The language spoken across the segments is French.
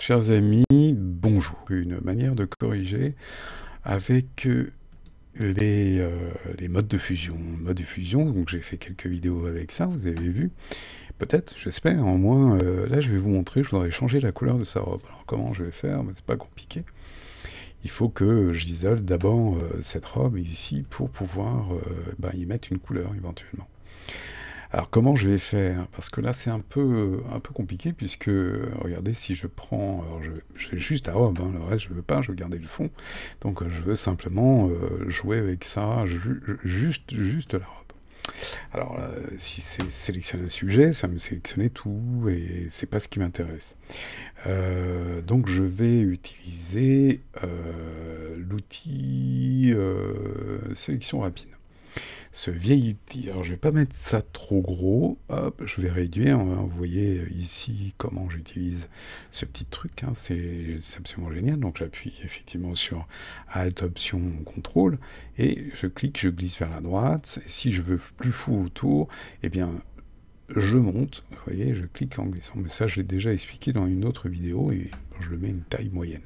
Chers amis, bonjour. Une manière de corriger avec les modes de fusion. Mode de fusion, donc j'ai fait quelques vidéos avec ça, vous avez vu. Peut-être, j'espère, en moins. Là, je vais vous montrer, je voudrais changer la couleur de sa robe. Alors, comment je vais faire? C'est pas compliqué. Il faut que j'isole d'abord cette robe ici pour pouvoir y mettre une couleur éventuellement. Alors comment je vais faire? Parce que là c'est un peu compliqué puisque, regardez, si je prends, alors je fais juste la robe, hein, le reste je veux pas, je veux garder le fond. Donc je veux simplement jouer avec ça, juste la robe. Alors si c'est sélectionner un sujet, ça va me sélectionner tout et c'est pas ce qui m'intéresse. Donc je vais utiliser l'outil sélection rapide. Ce vieil outil, alors je vais pas mettre ça trop gros, hop, je vais réduire, hein, vous voyez ici comment j'utilise ce petit truc, hein, c'est absolument génial, donc j'appuie effectivement sur Alt, Option, Contrôle, et je clique, je glisse vers la droite, et si je veux plus fou autour, eh bien je monte, vous voyez, je clique en glissant, mais ça je l'ai déjà expliqué dans une autre vidéo, et je le mets une taille moyenne.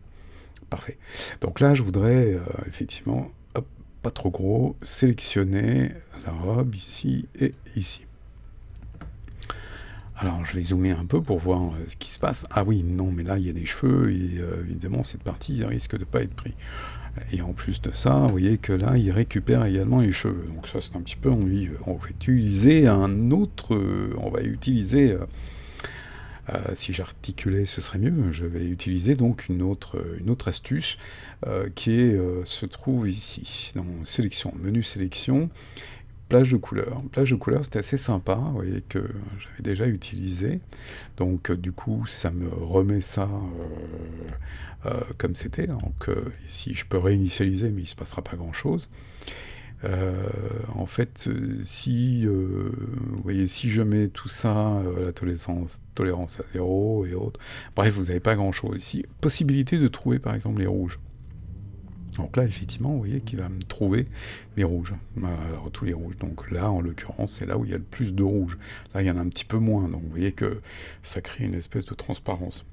Parfait. Donc là je voudrais effectivement pas trop gros, sélectionner la robe ici et ici. Alors je vais zoomer un peu pour voir ce qui se passe. Ah oui, non, mais là il y a des cheveux et évidemment cette partie risque de ne pas être pris. Et en plus de ça, vous voyez que là il récupère également les cheveux. Donc ça c'est un petit peu ennuyeux. On va utiliser un autre, on va utiliser si j'articulais, ce serait mieux. Je vais utiliser donc une autre astuce qui se trouve ici, dans sélection, menu sélection, plage de couleurs. Plage de couleurs, c'était assez sympa, vous voyez que j'avais déjà utilisé. Donc du coup, ça me remet ça comme c'était. Donc ici, je peux réinitialiser, mais il ne se passera pas grand-chose. En fait, si vous voyez, si je mets tout ça, la tolérance à 0 et autres, bref, vous n'avez pas grand chose ici. Possibilité de trouver par exemple les rouges. Donc là, effectivement, vous voyez qu'il va me trouver les rouges, alors tous les rouges. Donc là, en l'occurrence, c'est là où il y a le plus de rouges. Là, il y en a un petit peu moins, donc vous voyez que ça crée une espèce de transparence.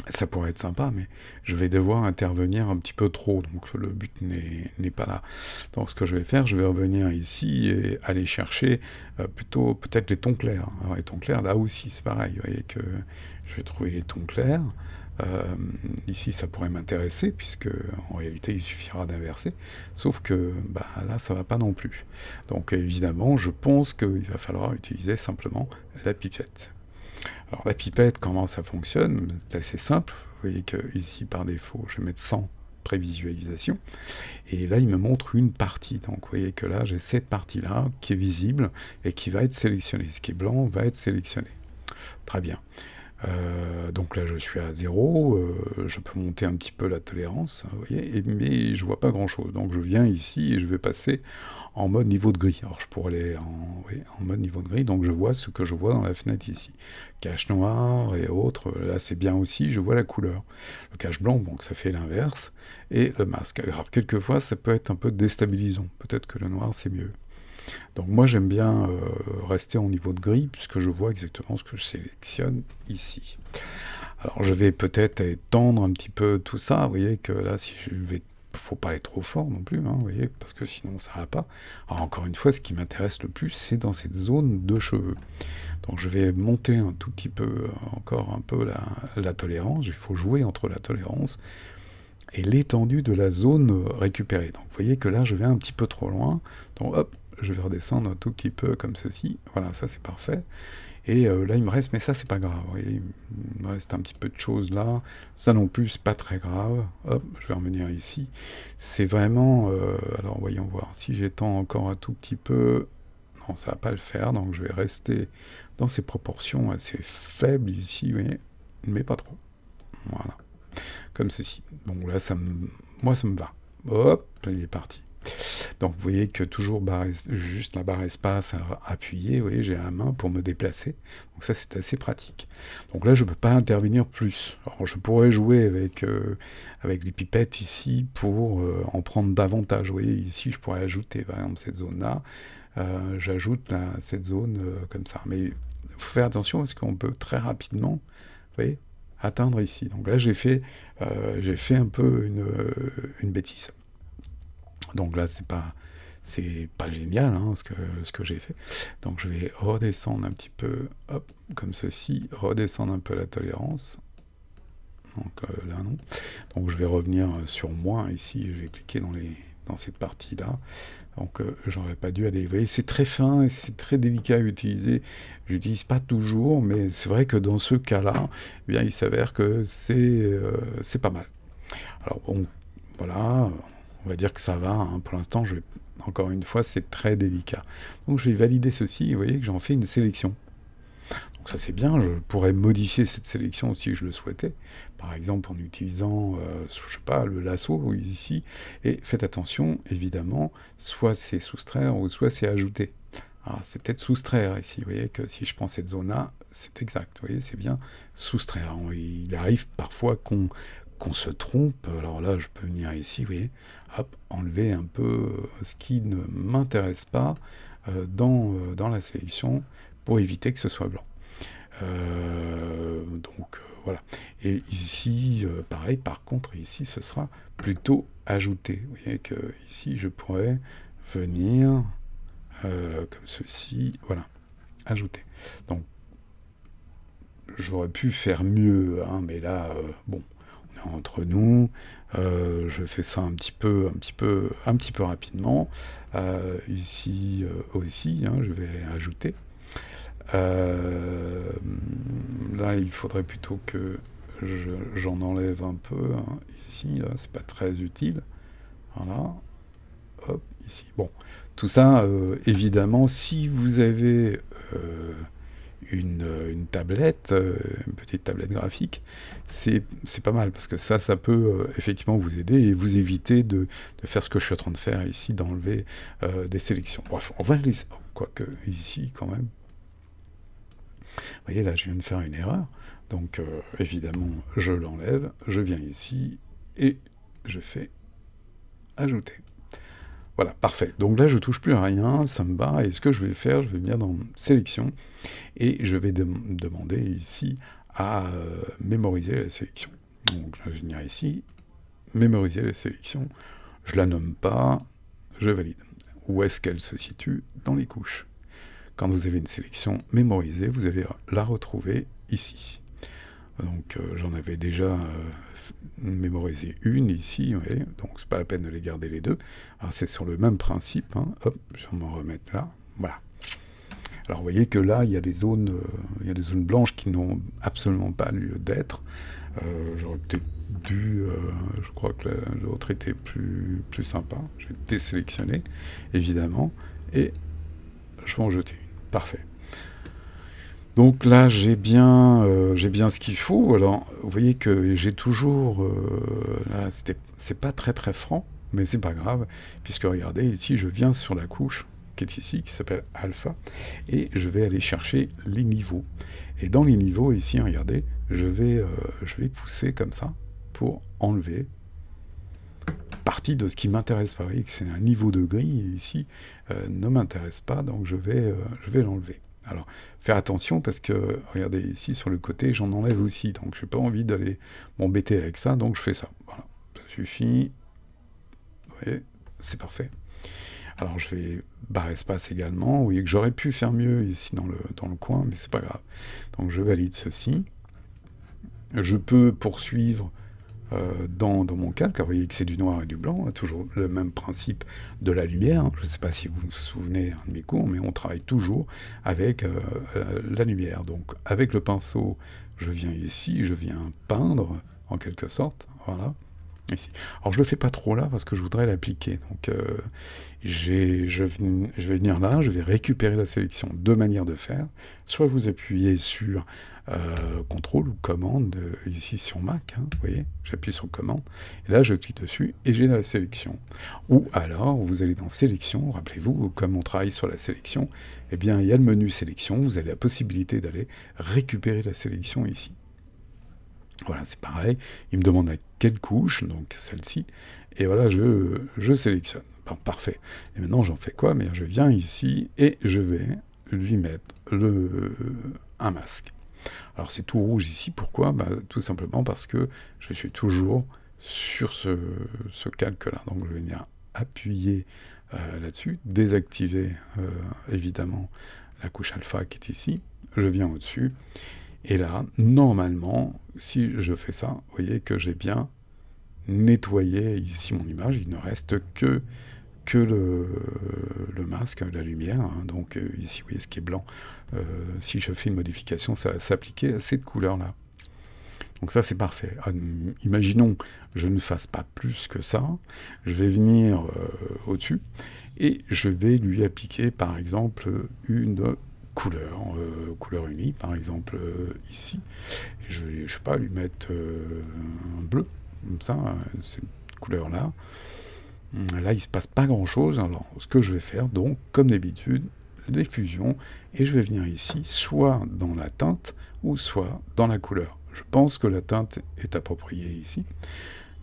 Ça pourrait être sympa, mais je vais devoir intervenir un petit peu trop, donc le but n'est pas là. Donc ce que je vais faire, je vais revenir ici et aller chercher plutôt peut-être les tons clairs. Alors les tons clairs, là aussi c'est pareil, vous voyez que je vais trouver les tons clairs. Ici ça pourrait m'intéresser, puisque en réalité il suffira d'inverser, sauf que là ça va pas non plus. Donc évidemment, je pense qu'il va falloir utiliser simplement la pipette. Alors la pipette, comment ça fonctionne? C'est assez simple. Vous voyez que ici, par défaut, je vais mettre 100 prévisualisation. Et là, il me montre une partie. Donc vous voyez que là, j'ai cette partie-là qui est visible et qui va être sélectionnée. Ce qui est blanc va être sélectionné. Très bien. Donc là, je suis à 0. Je peux monter un petit peu la tolérance, vous voyez, mais je vois pas grand-chose. Donc je viens ici et je vais passer en mode niveau de gris. Alors je pourrais aller en mode niveau de gris, donc je vois ce que je vois dans la fenêtre ici. Cache noir et autres, là c'est bien aussi, je vois la couleur. Le cache blanc, donc ça fait l'inverse. Et le masque. Alors quelquefois, ça peut être un peu déstabilisant. Peut-être que le noir, c'est mieux. Donc moi j'aime bien rester en niveau de gris puisque je vois exactement ce que je sélectionne ici. Alors je vais peut-être étendre un petit peu tout ça, vous voyez que là si je vais, faut pas aller trop fort non plus, hein, vous voyez, parce que sinon ça va pas. Alors encore une fois, ce qui m'intéresse le plus, c'est dans cette zone de cheveux. Donc je vais monter un tout petit peu, encore un peu la tolérance, il faut jouer entre la tolérance et l'étendue de la zone récupérée. Donc vous voyez que là je vais un petit peu trop loin, donc hop, je vais redescendre un tout petit peu comme ceci, voilà, ça c'est parfait. Et là il me reste, mais ça c'est pas grave, vous voyez, il me reste un petit peu de choses là, ça non plus c'est pas très grave, hop, je vais revenir ici. C'est vraiment, alors voyons voir, si j'étends encore un tout petit peu, non ça va pas le faire, donc je vais rester dans ces proportions assez faibles ici, mais pas trop, voilà, comme ceci. Bon là, moi ça me va, hop, il est parti. Donc vous voyez que toujours juste la barre espace à appuyer, vous voyez, j'ai la main pour me déplacer. Donc ça c'est assez pratique. Donc là je ne peux pas intervenir plus. Alors je pourrais jouer avec les pipettes ici pour en prendre davantage. Vous voyez ici je pourrais ajouter par exemple cette zone-là. J'ajoute cette zone comme ça. Mais il faut faire attention parce qu'on peut très rapidement, vous voyez, atteindre ici. Donc là, j'ai fait un peu une bêtise. Donc là, c'est pas génial hein, ce que j'ai fait. Donc je vais redescendre un petit peu, hop, comme ceci, redescendre un peu la tolérance. Donc là, non. Donc je vais revenir sur moins ici, je vais cliquer dans cette partie-là. Donc j'aurais pas dû aller. Vous voyez, c'est très fin et c'est très délicat à utiliser. Je l'utilise pas toujours, mais c'est vrai que dans ce cas-là, eh bien, il s'avère que c'est pas mal. Alors bon, voilà, on va dire que ça va. Hein. Pour l'instant, encore une fois, c'est très délicat. Donc je vais valider ceci. Vous voyez que j'en fais une sélection. Donc ça c'est bien, je pourrais modifier cette sélection si je le souhaitais, par exemple en utilisant, je sais pas, le lasso ici, et faites attention, évidemment, soit c'est soustraire ou soit c'est ajouter. Alors c'est peut-être soustraire ici, vous voyez que si je prends cette zone-là, c'est exact, vous voyez, c'est bien soustraire. Il arrive parfois qu'on se trompe, alors là je peux venir ici, vous voyez, hop, enlever un peu ce qui ne m'intéresse pas dans la sélection pour éviter que ce soit blanc. Voilà. Et ici, pareil, par contre, ici, ce sera plutôt ajouté. Vous voyez que ici, je pourrais venir comme ceci, voilà, ajouter. Donc, j'aurais pu faire mieux, hein, mais là, bon, on est entre nous. Je fais ça un petit peu rapidement. Ici aussi, hein, je vais ajouter. Là, il faudrait plutôt que j'en enlève un peu. Hein. Ici, là, c'est pas très utile. Voilà. Hop, ici. Bon, tout ça, évidemment, si vous avez une tablette, une petite tablette graphique, c'est pas mal, parce que ça peut effectivement vous aider et vous éviter de faire ce que je suis en train de faire ici, d'enlever des sélections. Bref, on va le laisser, quoique ici, quand même. Vous voyez, là, je viens de faire une erreur. Donc, évidemment, je l'enlève. Je viens ici et je fais ajouter. Voilà, parfait. Donc là, je touche plus à rien, ça me va. Et ce que je vais faire, je vais venir dans sélection et je vais demander ici à mémoriser la sélection. Donc, je vais venir ici, mémoriser la sélection. Je la nomme pas, je valide. Où est-ce qu'elle se situe? Dans les couches. Quand vous avez une sélection mémorisée, vous allez la retrouver ici. Donc j'en avais déjà mémorisé une ici, vous voyez, donc c'est pas la peine de les garder les deux. Alors c'est sur le même principe, hein. Hop, je vais m'en remettre là, voilà. Alors vous voyez que là, il y a des zones blanches qui n'ont absolument pas lieu d'être. J'aurais peut-être dû, je crois que l'autre était plus sympa. Je vais désélectionner, évidemment, et je vais en jeter une. Parfait. Donc là, j'ai bien ce qu'il faut. Alors, vous voyez que j'ai toujours... là, c'est pas très très franc, mais c'est pas grave, puisque regardez, ici, je viens sur la couche qui est ici, qui s'appelle alpha, et je vais aller chercher les niveaux. Et dans les niveaux, ici, regardez, je vais pousser comme ça pour enlever partie de ce qui m'intéresse pas. Vous voyez que c'est un niveau de gris, et ici, ne m'intéresse pas, donc je vais l'enlever. Alors, faire attention parce que, regardez, ici, sur le côté, j'en enlève aussi. Donc, je n'ai pas envie d'aller m'embêter avec ça, donc je fais ça. Voilà, ça suffit. Vous voyez, c'est parfait. Alors, je vais barrer espace également. Vous voyez que j'aurais pu faire mieux ici dans le coin, mais c'est pas grave. Donc, je valide ceci. Je peux poursuivre dans mon calque. Alors, vous voyez que c'est du noir et du blanc, hein, toujours le même principe de la lumière. Hein. Je ne sais pas si vous vous souvenez de mes cours, mais on travaille toujours avec la lumière. Donc avec le pinceau, je viens ici, je viens peindre en quelque sorte, voilà, ici. Alors je le fais pas trop là parce que je voudrais l'appliquer. Donc je vais venir là, je vais récupérer la sélection. Deux manières de faire. Soit vous appuyez sur contrôle ou commande ici sur Mac, hein, vous voyez, j'appuie sur commande, et là je clique dessus et j'ai la sélection. Ou alors vous allez dans sélection, rappelez-vous, comme on travaille sur la sélection, eh bien il y a le menu sélection, vous avez la possibilité d'aller récupérer la sélection ici. Voilà, c'est pareil, il me demande à quelle couche, donc celle-ci, et voilà, je sélectionne. Bon, parfait. Et maintenant j'en fais quoi? Mais je viens ici et je vais lui mettre un masque. Alors c'est tout rouge ici, pourquoi? Bah, tout simplement parce que je suis toujours sur ce calque-là. Donc je vais venir appuyer là-dessus, désactiver évidemment la couche alpha qui est ici, je viens au-dessus, et là, normalement, si je fais ça, vous voyez que j'ai bien nettoyé ici mon image, il ne reste que le masque, la lumière, hein. Donc ici, vous voyez ce qui est blanc, si je fais une modification, ça va s'appliquer à cette couleur-là. Donc ça, c'est parfait. Imaginons, je ne fasse pas plus que ça, je vais venir au-dessus, et je vais lui appliquer, par exemple, une couleur unie, par exemple, ici. Et je ne sais pas, lui mettre un bleu, comme ça, cette couleur-là. Là, il ne se passe pas grand-chose. Alors, ce que je vais faire, donc, comme d'habitude, les fusions, et je vais venir ici, soit dans la teinte, ou soit dans la couleur. Je pense que la teinte est appropriée ici.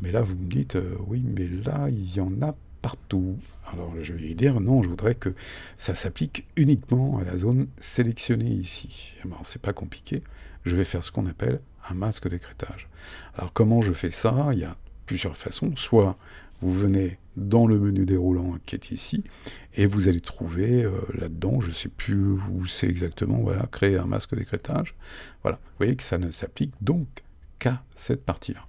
Mais là, vous me dites, oui, mais là, il y en a partout. Alors, je vais lui dire, non, je voudrais que ça s'applique uniquement à la zone sélectionnée ici. Alors, c'est pas compliqué. Je vais faire ce qu'on appelle un masque d'écrêtage. Alors, comment je fais ça? Il y a plusieurs façons. Soit vous venez dans le menu déroulant qui est ici, et vous allez trouver là-dedans, je ne sais plus où c'est exactement, voilà, créer un masque d'écrêtage. Voilà, vous voyez que ça ne s'applique donc qu'à cette partie-là.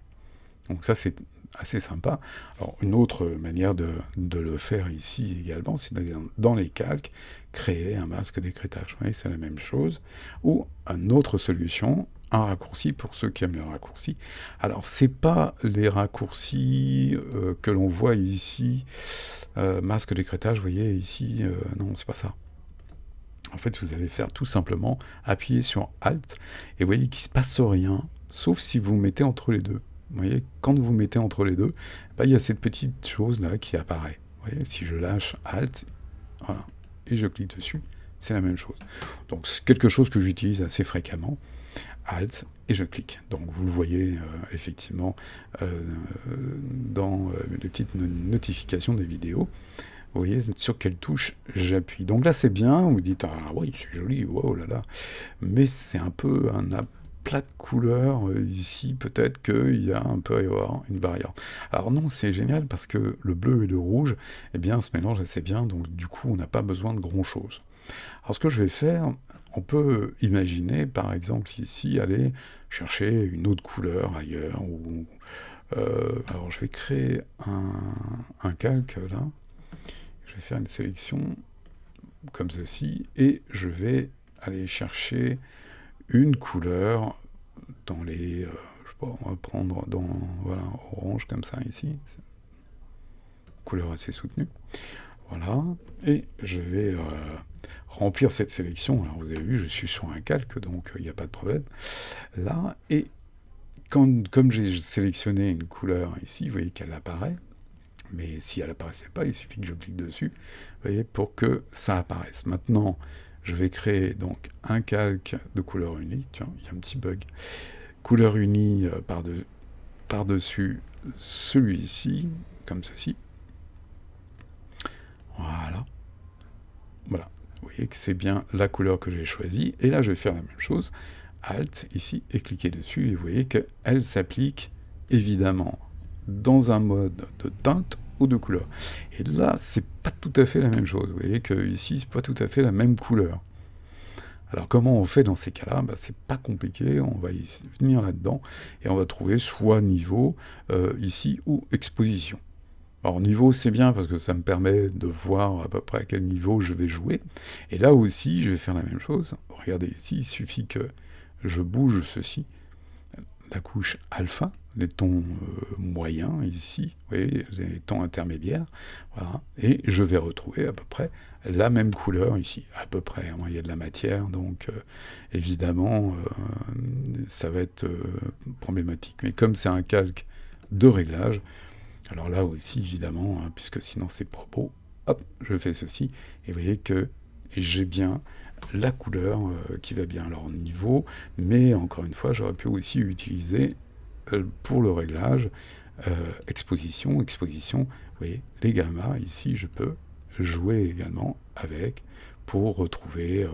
Donc ça, c'est assez sympa. Alors, une autre manière de le faire ici également, c'est dans les calques, créer un masque d'écrêtage. Vous voyez, c'est la même chose. Ou une autre solution, un raccourci pour ceux qui aiment les raccourcis. Alors, c'est pas les raccourcis que l'on voit ici, masque d'écrêtage, vous voyez ici, non, c'est pas ça. En fait, vous allez faire tout simplement appuyer sur Alt, et vous voyez qu'il ne se passe rien, sauf si vous mettez entre les deux. Vous voyez, quand vous mettez entre les deux, bah, il y a cette petite chose-là qui apparaît. Vous voyez, si je lâche Alt, voilà, et je clique dessus, c'est la même chose. Donc, c'est quelque chose que j'utilise assez fréquemment. Alt, et je clique. Donc vous le voyez effectivement dans les petites notifications des vidéos. Vous voyez sur quelle touche j'appuie. Donc là c'est bien, vous dites ah oui c'est joli, wow là là, mais c'est un peu un aplat de couleurs ici, peut-être qu'il y a un peu à y avoir une variante. Alors non, c'est génial parce que le bleu et le rouge, eh bien se mélangent assez bien, donc du coup on n'a pas besoin de grand chose. Alors ce que je vais faire, on peut imaginer, par exemple, ici, aller chercher une autre couleur ailleurs. Alors, je vais créer un calque, là. Je vais faire une sélection comme ceci, et je vais aller chercher une couleur dans les... je sais pas, on va prendre dans... Voilà, orange, comme ça, ici. Couleur assez soutenue. Voilà, et je vais remplir cette sélection. Alors vous avez vu, je suis sur un calque, donc il n'y a pas de problème. Là, et comme j'ai sélectionné une couleur ici, vous voyez qu'elle apparaît, mais si elle n'apparaissait pas, il suffit que je clique dessus, vous voyez, pour que ça apparaisse. Maintenant, je vais créer donc un calque de couleur unie. Tiens, il y a un petit bug. Couleur unie par-dessus celui-ci, comme ceci. Voilà. Voilà. Vous voyez que c'est bien la couleur que j'ai choisie. Et là, je vais faire la même chose. Alt, ici, et cliquer dessus. Et vous voyez qu'elle s'applique, évidemment, dans un mode de teinte ou de couleur. Et là, c'est pas tout à fait la même chose. Vous voyez que ici, c'est pas tout à fait la même couleur. Alors, comment on fait dans ces cas-là? Bah, c'est pas compliqué. On va y venir là-dedans. Et on va trouver soit niveau, ici, ou exposition. Alors niveau c'est bien parce que ça me permet de voir à peu près à quel niveau je vais jouer. Et là aussi je vais faire la même chose. Regardez ici, il suffit que je bouge ceci, la couche alpha, les tons moyens ici, vous voyez, les tons intermédiaires, voilà, et je vais retrouver à peu près la même couleur ici, à peu près. Il y a de la matière, donc évidemment ça va être problématique. Mais comme c'est un calque de réglage, alors là aussi, évidemment, hein, puisque sinon c'est pas beau, hop, je fais ceci, et vous voyez que j'ai bien la couleur qui va bien. Alors niveau, mais encore une fois, j'aurais pu aussi utiliser pour le réglage exposition, vous voyez, les gammas, ici, je peux jouer également avec pour retrouver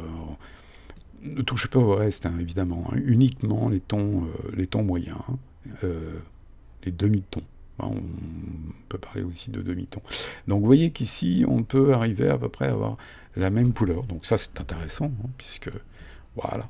Ne touchez pas au reste, hein, évidemment, hein, uniquement les tons moyens, hein, les demi-tons. Hein, on peut parler aussi de demi-tons. Donc vous voyez qu'ici, on peut arriver à peu près à avoir la même couleur. Donc ça, c'est intéressant, hein, puisque, voilà,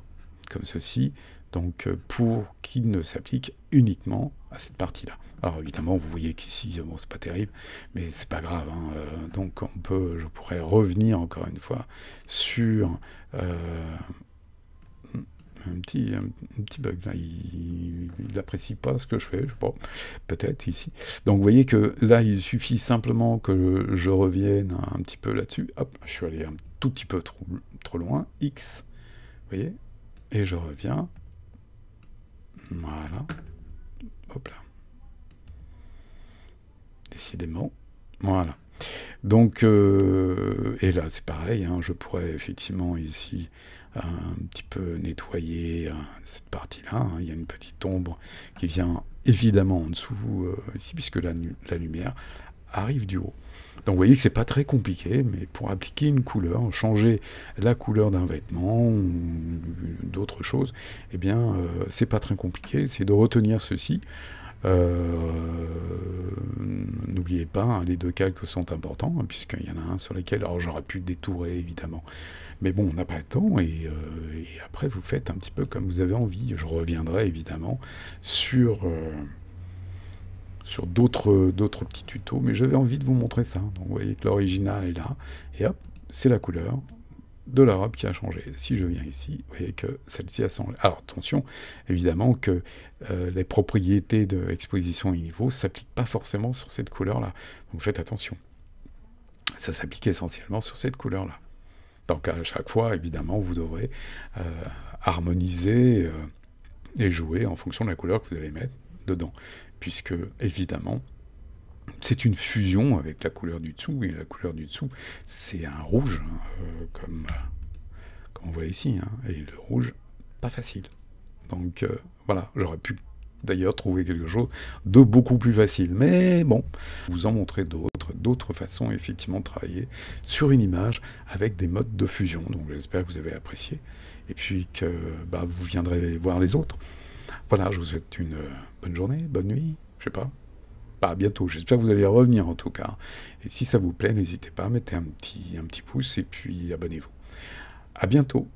comme ceci. Donc pour qu'il ne s'applique uniquement à cette partie-là. Alors évidemment, vous voyez qu'ici, bon, c'est pas terrible, mais c'est pas grave. Hein, donc je pourrais revenir encore une fois sur un petit bug là. Il n'apprécie pas ce que je fais, je sais pas, peut-être ici. Donc vous voyez que là, il suffit simplement que je revienne un petit peu là-dessus. Hop, je suis allé un tout petit peu trop loin. X, vous voyez, et je reviens. Voilà. Hop là. Décidément. Voilà. Donc, et là, c'est pareil, hein, je pourrais effectivement ici un petit peu nettoyer cette partie-là. Hein, il y a une petite ombre qui vient évidemment en dessous ici, puisque la lumière arrive du haut. Donc vous voyez que c'est pas très compliqué, mais pour appliquer une couleur, changer la couleur d'un vêtement ou d'autres choses, eh bien c'est pas très compliqué, c'est de retenir ceci. N'oubliez pas, hein, les deux calques sont importants, hein, puisqu'il y en a un sur lesquels, alors j'aurais pu détourer évidemment, mais bon, on n'a pas le temps, et après vous faites un petit peu comme vous avez envie. Je reviendrai évidemment sur d'autres petits tutos, mais j'avais envie de vous montrer ça. Donc vous voyez que l'original est là, et hop, c'est la couleur de la robe qui a changé. Si je viens ici, vous voyez que celle-ci a changé. Alors attention, évidemment que les propriétés de exposition et niveau ne s'appliquent pas forcément sur cette couleur-là. Donc faites attention. Ça s'applique essentiellement sur cette couleur-là. Donc à chaque fois, évidemment, vous devrez harmoniser et jouer en fonction de la couleur que vous allez mettre dedans. Puisque, évidemment, c'est une fusion avec la couleur du dessous, et la couleur du dessous, c'est un rouge, hein, comme on voit ici, hein, et le rouge, pas facile. Donc voilà, j'aurais pu d'ailleurs trouver quelque chose de beaucoup plus facile, mais bon, vous en montrer d'autres façons effectivement de travailler sur une image avec des modes de fusion. Donc j'espère que vous avez apprécié, et puis que vous viendrez voir les autres. Voilà, je vous souhaite une bonne journée, bonne nuit, je sais pas. À bientôt, j'espère que vous allez revenir en tout cas. Et si ça vous plaît, n'hésitez pas, mettez un petit pouce et puis abonnez-vous. À bientôt.